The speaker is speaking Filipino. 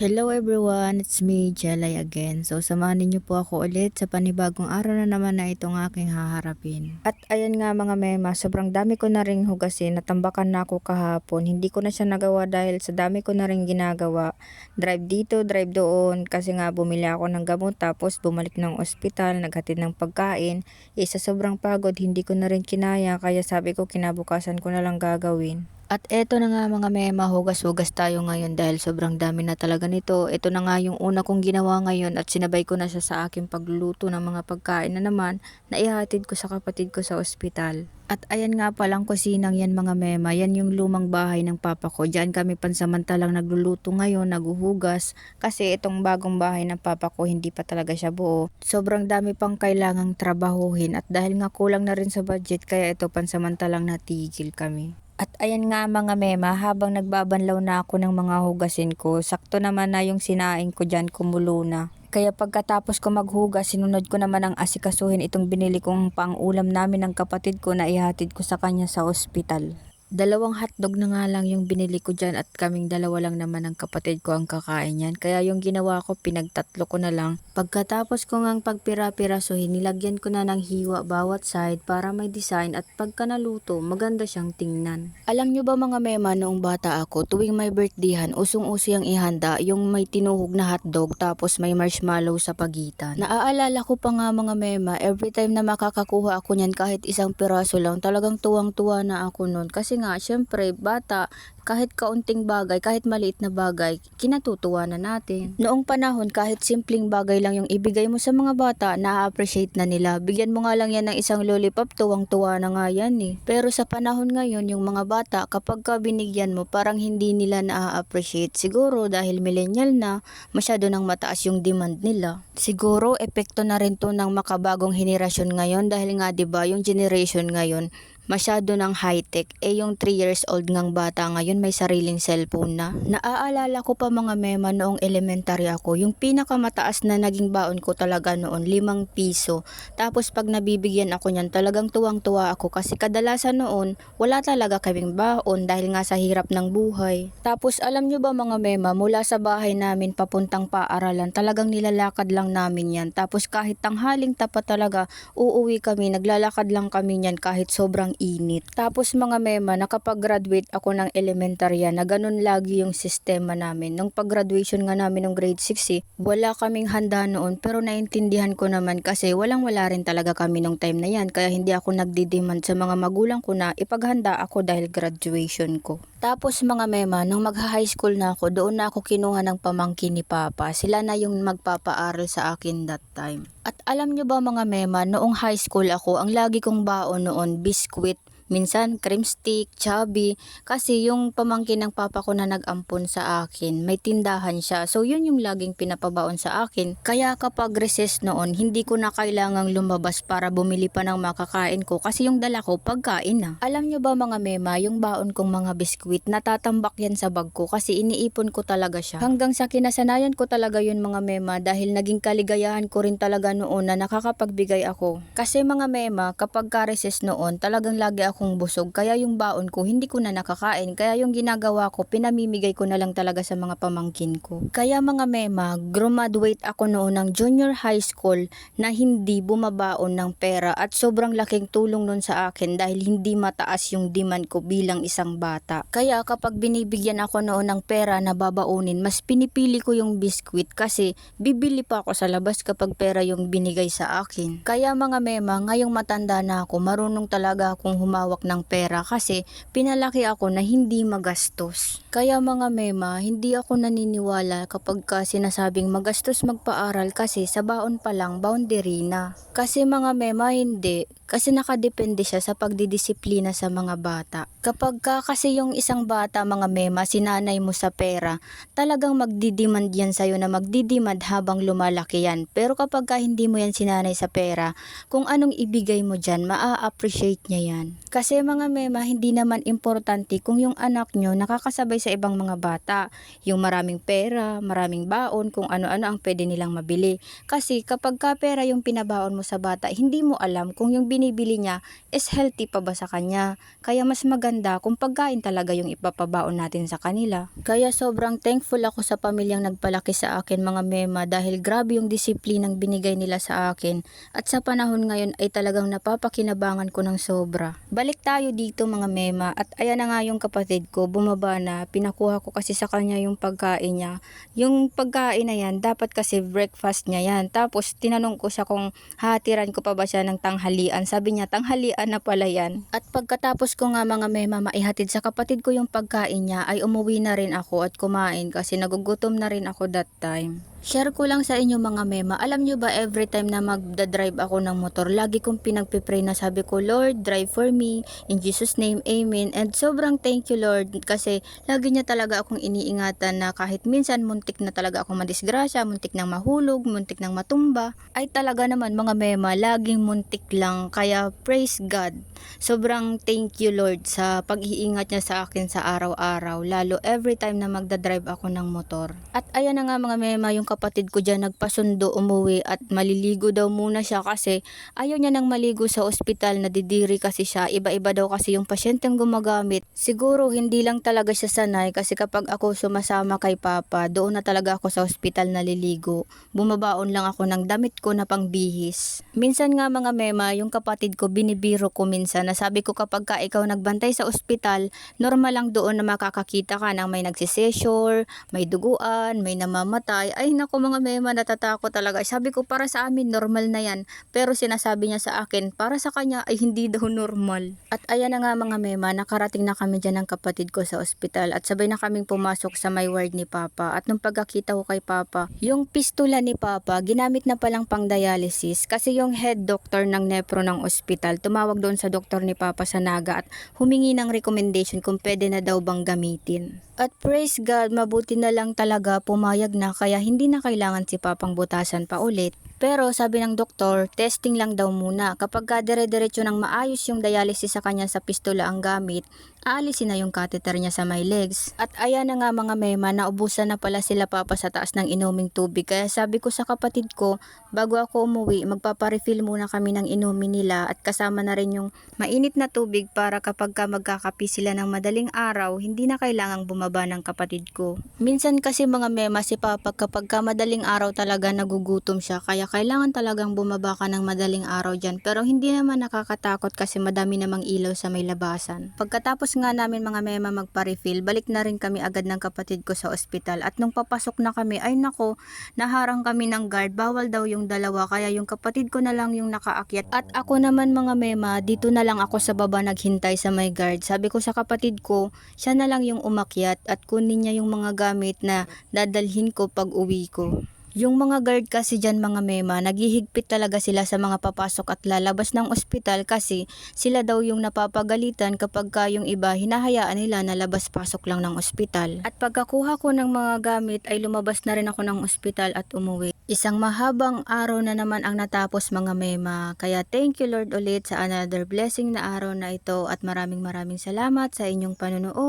Hello everyone, it's me, Jelay again. So samahan niyo po ako ulit sa panibagong araw na naman na itong aking haharapin. At ayan nga mga mema, sobrang dami ko na ring hugasin. Natambakan na ako kahapon. Hindi ko na siya nagawa dahil sa dami ko na ring ginagawa. Drive dito, drive doon. Kasi nga bumili ako ng gamot tapos bumalik ng ospital, naghatid ng pagkain. Sa sobrang pagod, hindi ko na rin kinaya. Kaya sabi ko kinabukasan ko na lang gagawin. At eto na nga mga mema, hugas-hugas tayo ngayon dahil sobrang dami na talaga nito. Ito na nga yung una kong ginawa ngayon at sinabay ko na siya sa aking pagluluto ng mga pagkain na naman na ihatid ko sa kapatid ko sa ospital. At ayan nga palang kusinang yan mga mema, yan yung lumang bahay ng papa ko. Diyan kami pansamantalang nagluluto ngayon, naguhugas. Kasi itong bagong bahay ng papa ko hindi pa talaga siya buo. Sobrang dami pang kailangang trabahuhin at dahil nga kulang na rin sa budget kaya ito pansamantalang natigil kami. At ayan nga mga mema, habang nagbabanlaw na ako ng mga hugasin ko, sakto naman na yung sinaing ko dyan kumulo na. Kaya pagkatapos ko maghugas, sinunod ko naman ang asikasuhin itong binili kong pang-ulam namin ng kapatid ko na ihatid ko sa kanya sa ospital. Dalawang hotdog na nga lang yung binili ko dyan at kaming dalawa lang naman ng kapatid ko ang kakain yan. Kaya yung ginawa ko, pinagtatlo ko na lang. Pagkatapos ko ngang pagpira-pirasuhin, nilagyan ko na ng hiwa bawat side para may design at pagka naluto, maganda siyang tingnan. Alam nyo ba mga mema, noong bata ako, tuwing may birthdayhan, usong-uso yung ihanda, yung may tinuhog na hotdog tapos may marshmallow sa pagitan. Naaalala ko pa nga mga mema, every time na makakakuha ako niyan kahit isang piraso lang, talagang tuwang-tuwa na ako noon. Kasi nga, syempre, bata, kahit kaunting bagay, kahit maliit na bagay, kinatutuwa na natin. Noong panahon, kahit simpleng bagay lang yung ibigay mo sa mga bata, na-appreciate na nila. Bigyan mo nga lang yan ng isang lollipop, tuwang-tuwa na nga yan eh. Pero sa panahon ngayon, yung mga bata, kapag ka binigyan mo, parang hindi nila na-appreciate. Siguro dahil millennial na, masyado nang mataas yung demand nila. Siguro, epekto na rin to ng makabagong henerasyon ngayon dahil nga 'di ba yung generation ngayon, masyado ng high-tech. Yung 3 years old ngang bata ngayon may sariling cellphone na. Naaalala ko pa mga mema noong elementary ako, yung pinakamataas na naging baon ko talaga noon, 5 piso. Tapos pag nabibigyan ako niyan, talagang tuwang-tuwa ako kasi kadalasan noon, wala talaga kaming baon dahil nga sa hirap ng buhay. Tapos alam nyo ba mga mema, mula sa bahay namin papuntang paaralan, talagang nilalakad lang namin yan. Tapos kahit tanghaling tapat talaga, uuwi kami, naglalakad lang kami niyan kahit sobrang init. Tapos mga mema, nakapag-graduate ako ng elementarya na ganun lagi yung sistema namin. Nung pag-graduation nga namin ng grade 6 wala kaming handa noon pero naintindihan ko naman kasi walang-wala rin talaga kami nung time na yan. Kaya hindi ako nagdidemand sa mga magulang ko na ipaghanda ako dahil graduation ko. Tapos mga mema, nung magha-high school na ako, doon na ako kinuha ng pamangkin ni Papa. Sila na yung magpapaaral sa akin that time. At alam nyo ba mga mema, noong high school ako, ang lagi kong baon noon, biskwit. Minsan, cream stick, chubby. Kasi yung pamangkin ng papa ko na nag-ampon sa akin, may tindahan siya. So, yun yung laging pinapabaon sa akin. Kaya kapag recess noon, hindi ko na kailangang lumabas para bumili pa ng makakain ko. Kasi yung dala ko, pagkain na. Alam nyo ba mga mema, yung baon kong mga biskwit, natatambak yan sa bag ko kasi iniipon ko talaga siya. Hanggang sa kinasanayan ko talaga yun mga mema dahil naging kaligayahan ko rin talaga noon na nakakapagbigay ako. Kasi mga mema, kapag ka-recess noon, talagang lagi akong busog kaya yung baon ko hindi ko na nakakain kaya yung ginagawa ko pinamimigay ko na lang talaga sa mga pamangkin ko. Kaya mga mema, graduate ako noon ng junior high school na hindi bumabaon ng pera at sobrang laking tulong nun sa akin dahil hindi mataas yung demand ko bilang isang bata. Kaya kapag binibigyan ako noon ng pera na babaunin, mas pinipili ko yung biskwit kasi bibili pa ako sa labas kapag pera yung binigay sa akin. Kaya mga mema, ngayong matanda na ako, marunong talaga akong humawak ng pera kasi pinalaki ako na hindi magastos. Kaya mga mema, hindi ako naniniwala kapag sinasabing magastos magpaaral kasi sa baon pa lang boundary na. Kasi mga mema, hindi. Kasi nakadepende siya sa pagdidisiplina sa mga bata. Kapag kasi yung isang bata mga mema, sinanay mo sa pera, talagang magdidemand yan sa'yo na magdidemand habang lumalaki yan. Pero kapag hindi mo yan sinanay sa pera, kung anong ibigay mo dyan, maa-appreciate niya yan. Kasi mga mema, hindi naman importante kung yung anak nyo nakakasabay sa ibang mga bata. Yung maraming pera, maraming baon, kung ano-ano ang pwede nilang mabili. Kasi kapag ka pera yung pinabaon mo sa bata, hindi mo alam kung yung binibili niya is healthy pa ba sa kanya. Kaya mas maganda kung pagkain talaga yung ipapabaon natin sa kanila. Kaya sobrang thankful ako sa pamilyang nagpalaki sa akin mga mema, dahil grabe yung disiplinang binigay nila sa akin. At sa panahon ngayon ay talagang napapakinabangan ko ng sobra. Balik tayo dito mga mema, at ayan na nga yung kapatid ko, bumaba na, pinakuha ko kasi sa kanya yung pagkain niya. Yung pagkain na yan, dapat kasi breakfast niya yan. Tapos tinanong ko siya kung hatiran ko pa ba siya ng tanghalian. Sabi niya, tanghalian na pala yan. At pagkatapos ko nga mga mema maihatid sa kapatid ko yung pagkain niya, ay umuwi na rin ako at kumain kasi nagugutom na rin ako that time. Share ko lang sa inyo mga mema, alam nyo ba every time na magdadrive ako ng motor, lagi kong pinagpipray na sabi ko, Lord, drive for me, in Jesus name, Amen. And sobrang thank you Lord, kasi lagi niya talaga akong iniingatan na kahit minsan muntik na talaga akong madisgrasya, muntik nang mahulog, muntik nang matumba, ay talaga naman mga mema, laging muntik lang, kaya praise God. Sobrang thank you Lord sa pag-iingat niya sa akin sa araw-araw, lalo every time na magdadrive ako ng motor. At ayan na nga mga mema, yung kapatid ko dyan nagpasundo umuwi at maliligo daw muna siya kasi ayaw niya nang maligo sa ospital, nadidiri kasi siya, iba-iba daw kasi yung pasyenteng gumagamit. Siguro hindi lang talaga siya sanay kasi kapag ako sumasama kay Papa, doon na talaga ako sa ospital naliligo. Bumabaon lang ako ng damit ko na pangbihis. Minsan nga mga mema, yung kapatid ko binibiro ko minsan na sabi ko kapag ka ikaw nagbantay sa ospital, normal lang doon na makakakita ka ng may nagsisesure, may duguan, may namamatay. Ay nako mga mema, natatakot talaga. Sabi ko para sa amin normal na yan, pero sinasabi niya sa akin para sa kanya ay hindi daw normal. At ayan na nga mga mema, nakarating na kami dyan ng kapatid ko sa ospital at sabay na kaming pumasok sa may ward ni Papa. At nung pagkakita ko kay Papa, yung pistula ni Papa ginamit na palang pang dialysis kasi yung head doctor ng nepro ng ospital tumawag doon sa doktor ni Papa sa Naga at humingi ng recommendation kung pwede na daw bang gamitin. At praise God, mabuti na lang talaga pumayag na, kaya hindi na kailangan si Papang butasan pa ulit. Pero sabi ng doktor, testing lang daw muna. Kapag ka dire-diretso ng maayos yung dialysis sa kanya sa pistola ang gamit, aalisin na yung catheter niya sa my legs. At ayan na nga mga mema, naubusan na pala sila Papa sa taas ng inuming tubig. Kaya sabi ko sa kapatid ko, bago ako umuwi, magpaparefill muna kami ng inumin nila at kasama na rin yung mainit na tubig para kapag ka magkakapi sila ng madaling araw, hindi na kailangang bumaba ng kapatid ko. Minsan kasi mga mema si Papa kapag ka madaling araw talaga nagugutom siya, kaya kailangan talagang bumaba ka ng madaling araw dyan. Pero hindi naman nakakatakot kasi madami namang ilaw sa may labasan. Pagkatapos nga namin mga mema magpa-refill, balik na rin kami agad ng kapatid ko sa ospital. At nung papasok na kami, ay nako, naharang kami ng guard. Bawal daw yung dalawa, kaya yung kapatid ko na lang yung nakaakyat. At ako naman mga mema, dito na lang ako sa baba naghintay sa may guard. Sabi ko sa kapatid ko, siya na lang yung umakyat at kunin niya yung mga gamit na dadalhin ko pag uwi ko. Yung mga guard kasi dyan mga mema, naghihigpit talaga sila sa mga papasok at lalabas ng ospital kasi sila daw yung napapagalitan kapag ka yung iba hinahayaan nila na labas-pasok lang ng ospital. At pagkakuha ko ng mga gamit ay lumabas na rin ako ng ospital at umuwi. Isang mahabang araw na naman ang natapos mga mema, kaya thank you Lord ulit sa another blessing na araw na ito at maraming salamat sa inyong panonood.